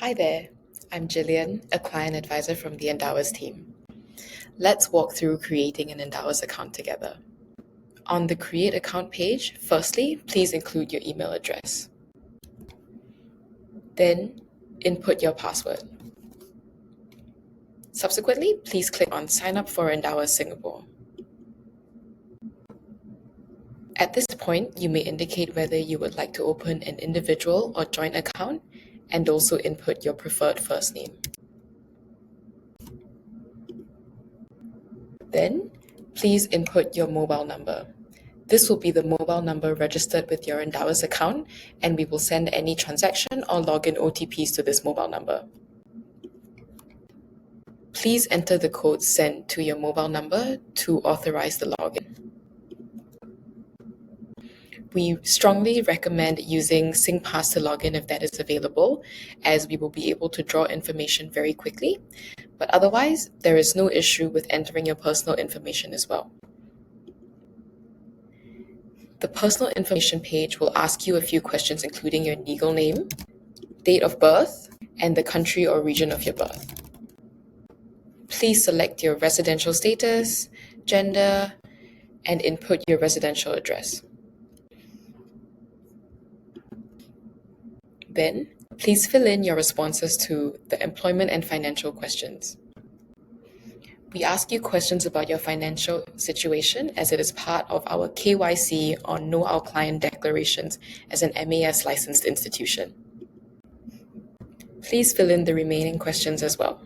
Hi there, I'm Jillian, a client advisor from the Endowus team. Let's walk through creating an Endowus account together. On the Create Account page, firstly, please include your email address. Then, input your password. Subsequently, please click on Sign up for Endowus Singapore. At this point, you may indicate whether you would like to open an individual or joint account and also input your preferred first name. Then, please input your mobile number. This will be the mobile number registered with your Endowus account, and we will send any transaction or login OTPs to this mobile number. Please enter the code sent to your mobile number to authorize the login. We strongly recommend using SingPass to login if that is available, as we will be able to draw information very quickly. But otherwise, there is no issue with entering your personal information as well. The personal information page will ask you a few questions, including your legal name, date of birth, and the country or region of your birth. Please select your residential status, gender, and input your residential address. Then, please fill in your responses to the employment and financial questions. We ask you questions about your financial situation as it is part of our KYC or Know Our Client declarations as an MAS licensed institution. Please fill in the remaining questions as well.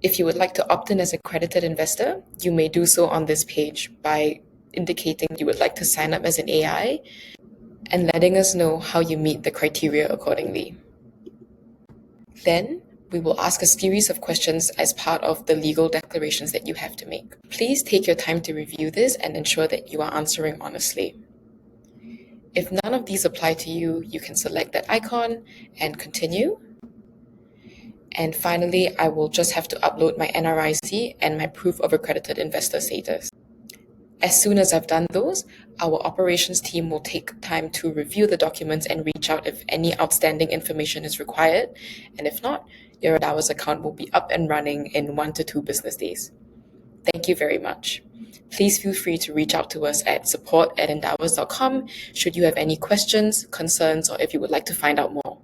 If you would like to opt in as a accredited investor, you may do so on this page by indicating you would like to sign up as an AI and letting us know how you meet the criteria accordingly. Then, we will ask a series of questions as part of the legal declarations that you have to make. Please take your time to review this and ensure that you are answering honestly. If none of these apply to you, you can select that icon and continue. And finally, I will just have to upload my NRIC and my proof of accredited investor status. As soon as I've done those, our operations team will take time to review the documents and reach out if any outstanding information is required. And if not, your Endowus account will be up and running in 1 to 2 business days. Thank you very much. Please feel free to reach out to us at support@endowus.com should you have any questions, concerns, or if you would like to find out more.